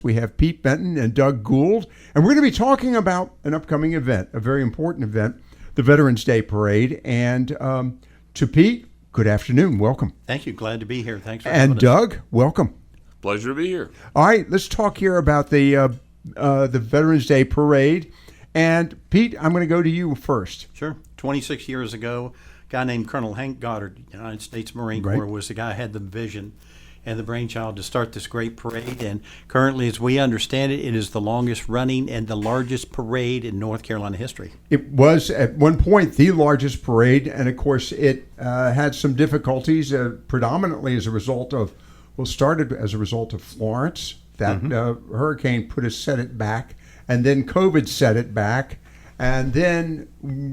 We have Pete Benton and Doug Gould, and we're going to be talking about an upcoming event, a very important event, the Veterans Day Parade. And to Pete, good afternoon. Welcome. Thank you. Glad to be here. Thanks for having us. And Doug, welcome. Pleasure to be here. All right, let's talk here about the Veterans Day Parade. And Pete, I'm going to go to you first. Sure. 26 years ago, a guy named Colonel Hank Goddard, United States Marine Corps, was the guy who had the vision and the brainchild to start this great parade. And currently, as we understand it, it is the longest running and the largest parade in North Carolina history. It was at one point the largest parade, and of course it had some difficulties, predominantly as a result of, started as a result of Florence. That hurricane set it back, and then COVID set it back. And then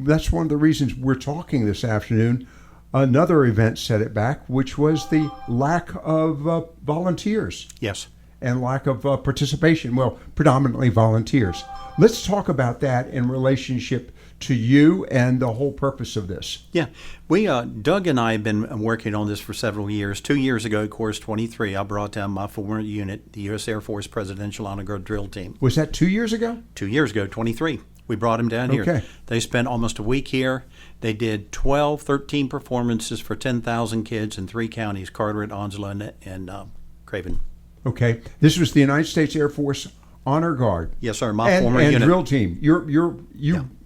that's one of the reasons we're talking this afternoon. Another event set it back, which was the lack of volunteers. Yes. And lack of participation. Well, predominantly volunteers. Let's talk about that in relationship to you and the whole purpose of this. Yeah. We, Doug and I have been working on this for several years. 2 years ago, Course 23, I brought down my former unit, the U.S. Air Force Presidential Honor Guard Drill Team. Was that 2 years ago? 2 years ago, 23. We brought him down here. Okay. They spent almost a week here. They did 13 performances for 10,000 kids in 3 counties, Carteret, Onslow, and Craven. Okay. This was the United States Air Force Honor Guard. Yes, sir. My former unit. And drill team. You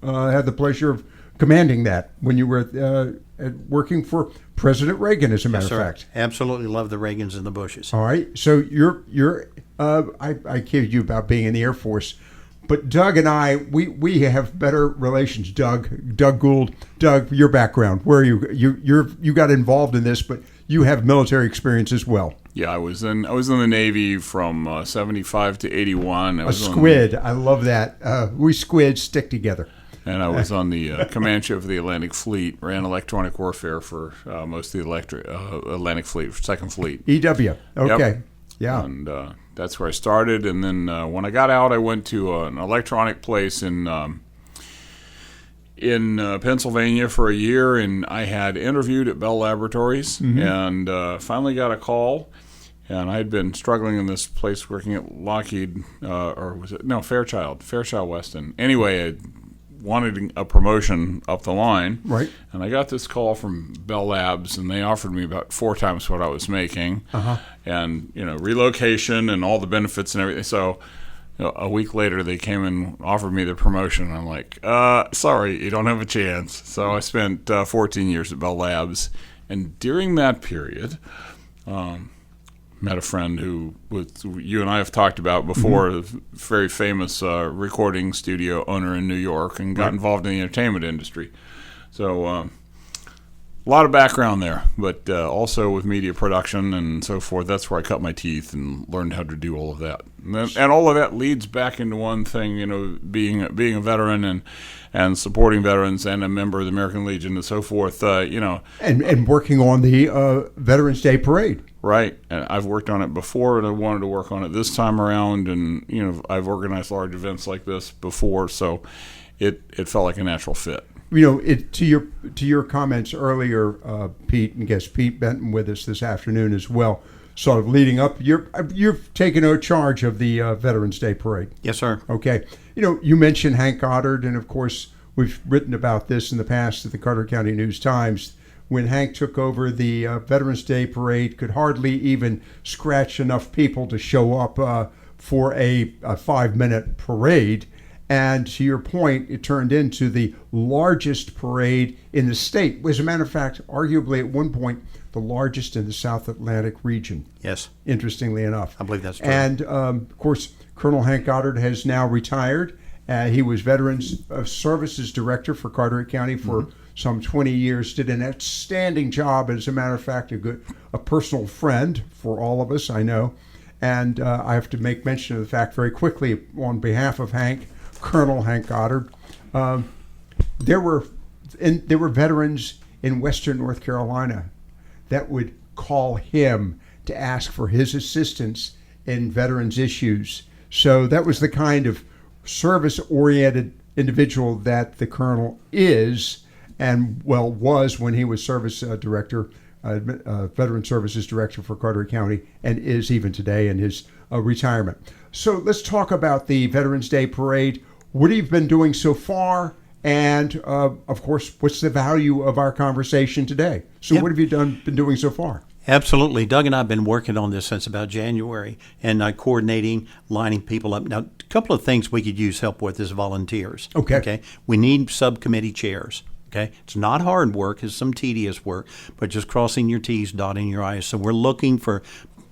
had the pleasure of commanding that when you were working for President Reagan, as a matter of fact. Absolutely love the Reagans and the Bushes. All right. So I kidded you about being in the Air Force. But Doug and I, we have better relations. Doug Gould. Doug, your background, where are you? You got involved in this, but you have military experience as well. Yeah, I was in the Navy from 75 to 81. A squid. I love that. We squids stick together. And I was on the command ship of the Atlantic Fleet, ran electronic warfare for most of the Atlantic Fleet, Second Fleet. EW. Okay. Yep. Yeah. And that's where I started. And then when I got out, I went to an electronic place in Pennsylvania for a year, and I had interviewed at Bell Laboratories, and finally got a call. And I had been struggling in this place working at Lockheed, Fairchild Weston. Anyway, I wanted a promotion up the line. Right. And I got this call from Bell Labs, and they offered me about 4 times what I was making. And, relocation and all the benefits and everything. So a week later, they came and offered me the promotion. And I'm like, sorry, you don't have a chance. So I spent 14 years at Bell Labs. And during that period, met a friend who you and I have talked about before, a very famous recording studio owner in New York, and got involved in the entertainment industry. So a lot of background there, but also with media production and so forth. That's where I cut my teeth and learned how to do all of that. And all of that leads back into one thing, being a veteran and supporting veterans and a member of the American Legion and so forth, And working on the Veterans Day Parade. Right. And I've worked on it before, and I wanted to work on it this time around. And, I've organized large events like this before, so it felt like a natural fit. To your comments earlier, Pete, and guest Pete Benton with us this afternoon as well, sort of leading up, you've taken charge of the Veterans Day Parade. Yes, sir. Okay. You mentioned Hank Goddard, and of course we've written about this in the past at the Carteret County News-Times. When Hank took over, the Veterans Day Parade could hardly even scratch enough people to show up for a 5-minute parade. And to your point, it turned into the largest parade in the state. As a matter of fact, arguably at one point, the largest in the South Atlantic region. Yes. Interestingly enough. I believe that's true. And, of course, Colonel Hank Goddard has now retired. He was Veterans Services Director for Carteret County for some 20 years, did an outstanding job. As a matter of fact, a personal friend for all of us, I know. And I have to make mention of the fact very quickly on behalf of Hank, Colonel Hank Goddard. There were veterans in Western North Carolina that would call him to ask for his assistance in veterans issues. So that was the kind of service-oriented individual that the colonel is, and was when he was service director, Veteran Services Director for Carteret County, and is even today in his retirement. So let's talk about the Veterans Day Parade. What have you been doing so far? And, of course, what's the value of our conversation today? So what have you been doing so far? Absolutely. Doug and I have been working on this since about January and coordinating, lining people up. Now, a couple of things we could use help with is volunteers. Okay. We need subcommittee chairs. Okay. It's not hard work. It's some tedious work, but just crossing your T's, dotting your I's. So we're looking for,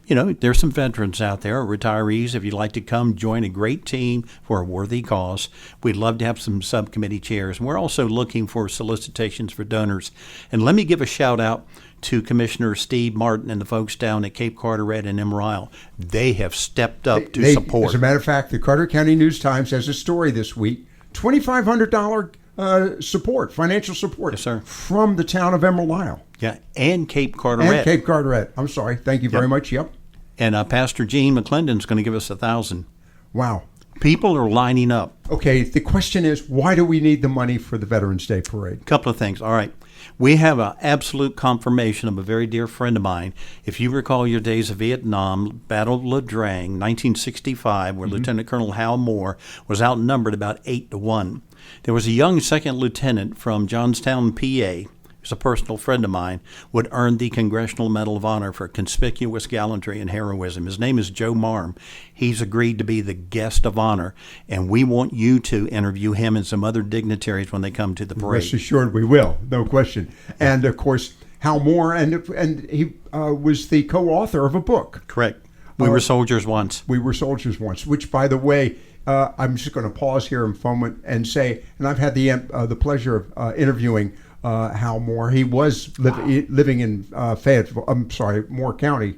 there's some veterans out there, retirees. If you'd like to come join a great team for a worthy cause, we'd love to have some subcommittee chairs. And we're also looking for solicitations for donors. And let me give a shout out to Commissioner Steve Martin and the folks down at Cape Carteret and Emerald. They have stepped up to support. As a matter of fact, the Carteret County News-Times has a story this week, $2,500 support, financial support, yes, sir, from the town of Emerald Isle. Yeah, and Cape Carteret. And Cape Carteret. I'm sorry. Thank you very much. Yep. And Pastor Gene McClendon's going to give us $1,000. Wow. People are lining up. Okay, the question is, why do we need the money for the Veterans Day Parade? A couple of things. All right. We have an absolute confirmation of a very dear friend of mine. If you recall your days of Vietnam, Battle of La Drang, 1965, where Lieutenant Colonel Hal Moore was outnumbered about 8-1. There was a young second lieutenant from Johnstown, PA, who's a personal friend of mine, would earn the Congressional Medal of Honor for conspicuous gallantry and heroism. His name is Joe Marm. He's agreed to be the guest of honor, and we want you to interview him and some other dignitaries when they come to the parade. Rest assured we will, no question. And, of course, Hal Moore, and he was the co-author of a book. Correct. We were soldiers once. We were soldiers once, which, by the way, I'm just going to pause here in a moment and say, and I've had the pleasure of interviewing Hal Moore. He was living in Moore County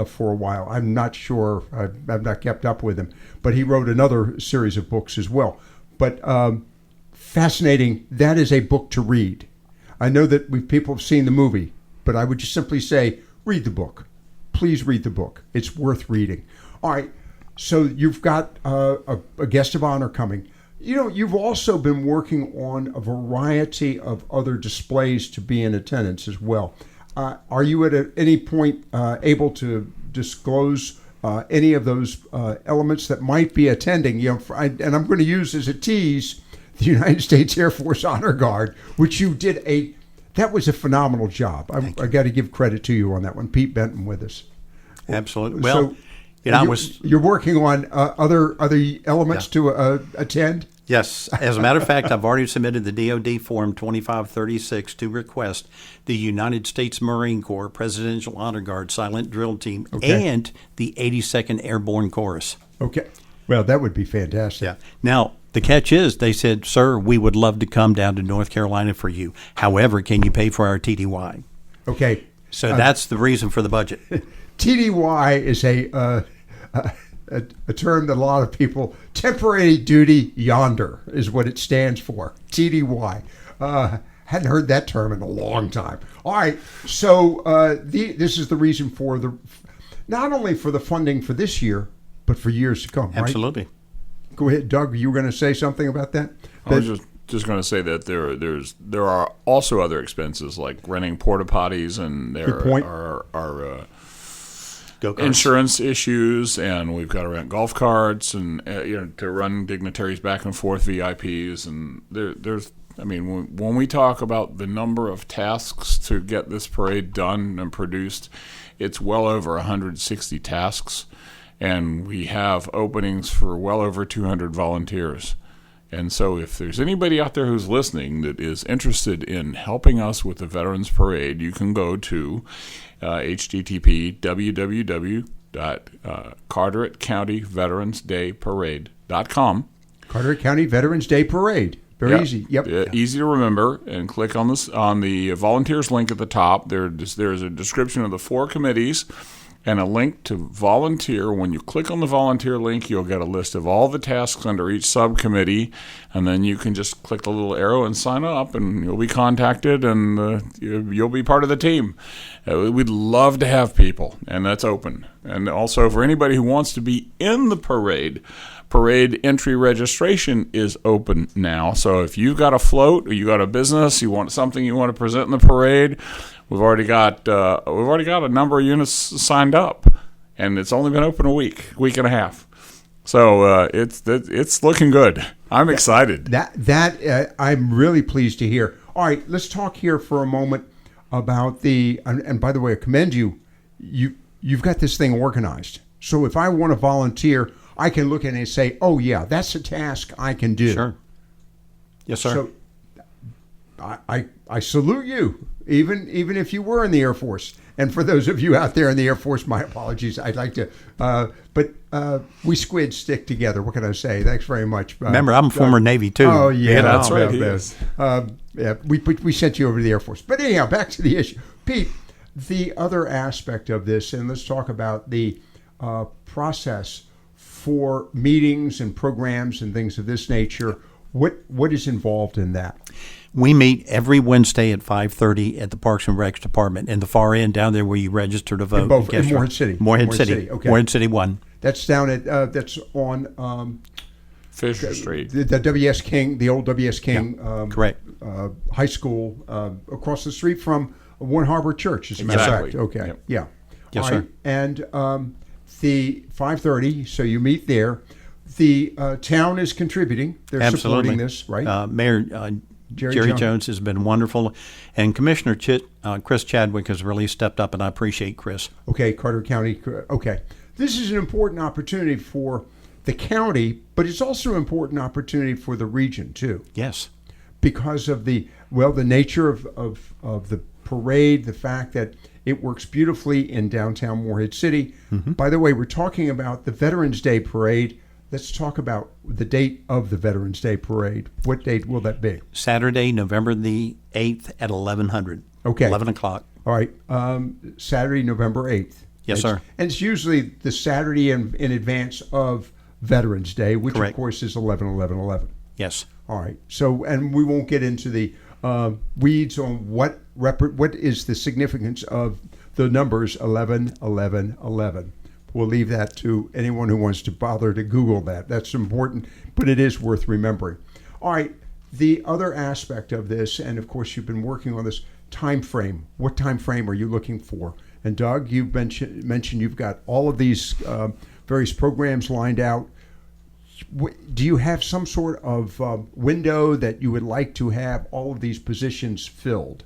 for a while. I'm not sure. I've not kept up with him. But he wrote another series of books as well. But fascinating. That is a book to read. I know that people have seen the movie, but I would just simply say, read the book. Please read the book. It's worth reading. All right. So you've got a guest of honor coming. You've also been working on a variety of other displays to be in attendance as well. Are you at any point able to disclose any of those elements that might be attending? And I'm going to use as a tease the United States Air Force Honor Guard, which you did that was a phenomenal job. I got to give credit to you on that one. Pete Benton with us. Absolutely. Well, you're working on other elements to attend? Yes. As a matter of fact, I've already submitted the DoD Form 2536 to request the United States Marine Corps Presidential Honor Guard Silent Drill Team and the 82nd Airborne Chorus. Okay. Well, that would be fantastic. Yeah. Now, the catch is they said, sir, we would love to come down to North Carolina for you. However, can you pay for our TDY? Okay. So that's the reason for the budget. TDY is a term that a lot of people, temporary duty yonder is what it stands for, TDY. Hadn't heard that term in a long time. All right, so this is the reason for not only for the funding for this year, but for years to come, right? Absolutely. Go ahead, Doug, you were going to say something about that? I was just going to say that there are also other expenses like renting porta potties, and there are insurance issues, and we've got to rent golf carts and to run dignitaries back and forth, VIPs, and when we talk about the number of tasks to get this parade done and produced, it's well over 160 tasks, and we have openings for well over 200 volunteers. And so if there's anybody out there who's listening that is interested in helping us with the Veterans Parade, you can go to http://carteretcountyveteransdayparade.com. Carteret County Veterans Day Parade. Very easy. Yep. Easy to remember, and click on the volunteers link at the top. There's a description of the 4 committees and a link to volunteer. When you click on the volunteer link, you'll get a list of all the tasks under each subcommittee, and then you can just click the little arrow and sign up, and you'll be contacted, and you'll be part of the team. We'd love to have people, and that's open. And also for anybody who wants to be in the parade entry registration is open now. So if you've got a float or you got a business, you want something you want to present in the parade, we've already got a number of units signed up, and it's only been open a week and a half. So it's looking good. I'm excited. That I'm really pleased to hear. All right, let's talk here for a moment about and by the way, I commend you. You've got this thing organized. So if I want to volunteer, I can look at it and say, "Oh yeah, that's a task I can do." Sure. Yes, sir. So I salute you, even if you were in the Air Force. And for those of you out there in the Air Force, my apologies. I'd like to, but we squids stick together. What can I say? Thanks very much. Remember, I'm a former Navy too. Oh yeah, that's right. Yeah, we sent you over to the Air Force. But anyhow, back to the issue, Pete. The other aspect of this, and let's talk about the process for meetings and programs and things of this nature. What is involved in that? We meet every Wednesday at 5:30 at the Parks and Recs Department in the far end down there where you register to vote. In Morehead City. Morehead City. Okay. Morehead City 1. That's down at that's on Fisher Street. the W.S. King, the old W.S. King Correct. High School across the street from Warren Harbor Church, as a matter of Exactly. fact. Okay. Yep. Yeah. Yes, All sir. right. And the 5:30, so you meet there. The town is contributing. They're Absolutely. supporting this, right? Mayor Jerry Jones. Jones has been wonderful, and Commissioner Chris Chadwick has really stepped up, and I appreciate Chris. Okay, Carteret County. Okay. This is an important opportunity for the county, but it's also an important opportunity for the region, too, Yes. because of the nature of the parade, the fact that it works beautifully in downtown Morehead City. Mm-hmm. By the way, we're talking about the Veterans Day Parade. Let's talk about the date of the Veterans Day Parade. What date will that be? Saturday, November the 8th at 1100. Okay. 11 o'clock. All right, Saturday, November 8th. Yes, sir. And it's usually the Saturday in advance of Veterans Day, which Correct. of course is 11/11/11. Yes. All right. So, and we won't get into the weeds on what is the significance of the numbers 11/11/11. We'll leave that to anyone who wants to bother to Google that. That's important, but it is worth remembering. All right. The other aspect of this, and of course you've been working on this time frame. What time frame are you looking for? And Doug, you mentioned you've got all of these various programs lined out. Do you have some sort of window that you would like to have all of these positions filled?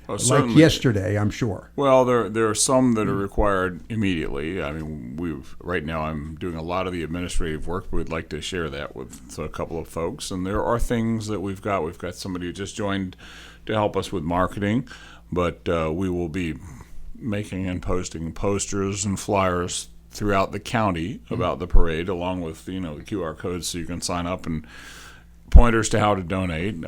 Oh, Like certainly. yesterday, I'm sure. Well, there are some that are required immediately. I mean, right now I'm doing a lot of the administrative work, but we'd like to share that with a couple of folks. And there are things that we've got. We've got somebody who just joined to help us with marketing, but we will be making and posting posters and flyers throughout the county about the parade, along with the QR codes so you can sign up and pointers to how to donate.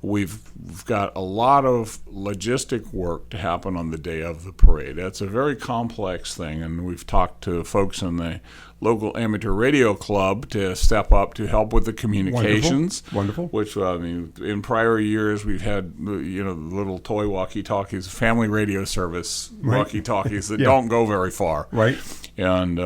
We've got a lot of logistic work to happen on the day of the parade. That's a very complex thing, and we've talked to folks in the local amateur radio club to step up to help with the communications. Wonderful. Which, I mean, in prior years we've had little toy walkie-talkies, family radio service walkie-talkies that don't go very far. Right. And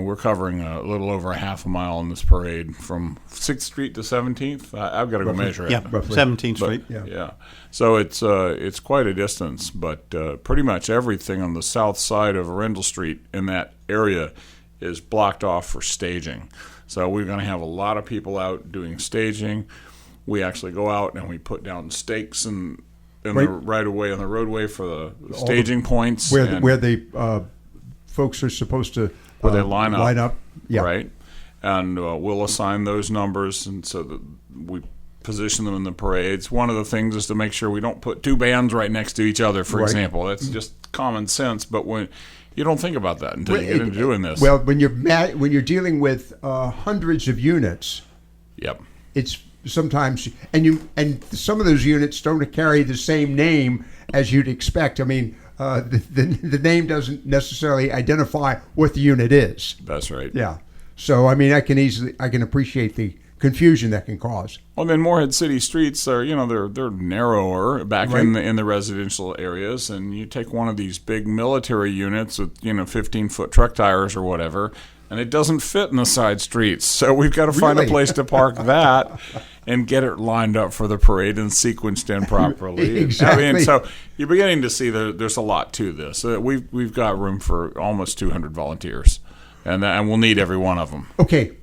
we're covering a little over a half a mile in this parade from 6th Street to 17th. I've got to go measure it. Yeah, Roughly. 17th Street. Yeah. So it's quite a distance, but pretty much everything on the south side of Arundel Street in that area is blocked off for staging. So we're going to have a lot of people out doing staging. We actually go out and we put down stakes in the right of way on the roadway for the staging points Where the folks are supposed to where they line up. Yeah. Right. And we'll assign those numbers, and so that we position them in the parades. One of the things is to make sure we don't put two bands right next to each other, for example. That's just common sense, but when you don't think about that until you get into doing this. Well, when you're dealing with hundreds of units, Yep. it's sometimes and some of those units don't carry the same name as you'd expect. I mean, the name doesn't necessarily identify what the unit is. That's right. Yeah. So I mean, I can appreciate the confusion that can cause. Well, then Morehead City streets are, they're narrower back in the residential areas, and you take one of these big military units with 15-foot truck tires or whatever, and it doesn't fit in the side streets. So we've got to find a Really? place to park that and get it lined up for the parade and sequenced in properly. Exactly. I mean, so you're beginning to see there's a lot to this. We've got room for almost 200 volunteers, and we'll need every one of them. Okay.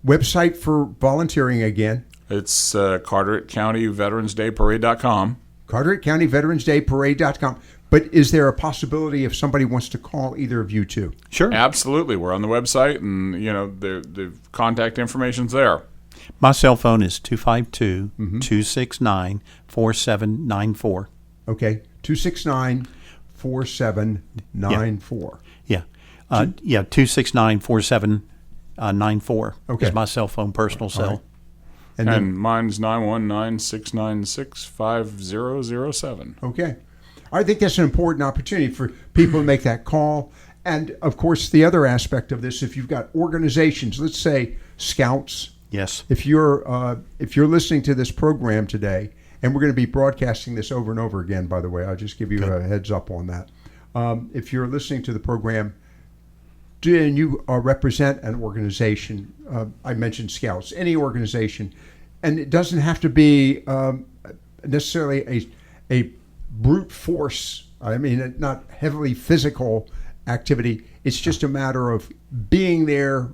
Website for volunteering again. It's Carteret County Veterans Day Parade.com. Carteret County Veterans Day Parade.com. But is there a possibility if somebody wants to call either of you two? Sure. Absolutely. We're on the website, and the contact information's there. My cell phone is 252-269-4794. Okay. 269-4794. Yeah. 269-4794 Okay. is my cell phone, personal cell. right. And, And then, mine's 919-696-5007. okay. I think that's an important opportunity for people to make that call. And, of course, the other aspect of this, if you've got organizations, let's say Scouts, Yes. if you're listening to this program today, and we're going to be broadcasting this over and over again, by the way, I'll just give you a heads up on that. If you're listening to the program, and you represent an organization, I mentioned Scouts, any organization, and it doesn't have to be necessarily a brute force. I mean, not heavily physical activity. It's just a matter of being there,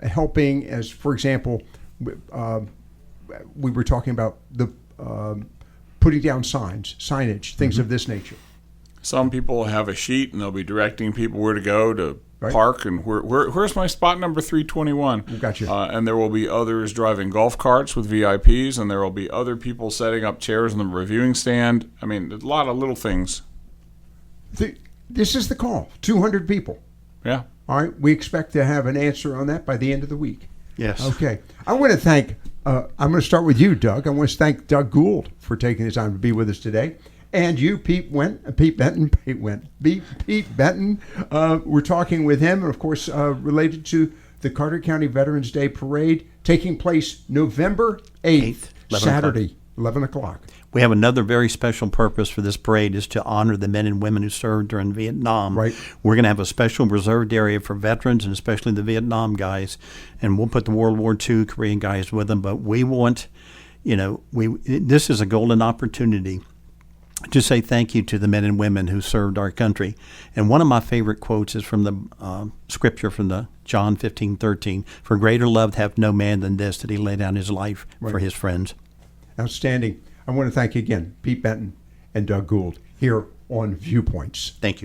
helping. As for example, we were talking about the putting down signage, things of this nature. Some people have a sheet, and they'll be directing people where to go to park, and where's my spot number 321. Gotcha. And there will be others driving golf carts with VIPs, and there will be other people setting up chairs in the reviewing stand. I mean, a lot of little things. This is the call. 200 people. Yeah. All right. We expect to have an answer on that by the end of the week. Yes. Okay. I want to thank, I'm going to start with you, Doug. I want to thank Doug Gould for taking the time to be with us today. And you, Pete Benton. We're talking with him, and of course, related to the Carteret County Veterans Day Parade taking place November 8th, 11 Saturday, 11 o'clock. We have another very special purpose for this parade is to honor the men and women who served during Vietnam. Right. We're going to have a special reserved area for veterans and especially the Vietnam guys, and we'll put the World War II Korean guys with them. But we want, this is a golden opportunity to say thank you to the men and women who served our country. And one of my favorite quotes is from the scripture from the John 15:13. For greater love hath no man than this, that he lay down his life for his friends. Outstanding. I want to thank again Pete Benton and Doug Gould here on Viewpoints. Thank you.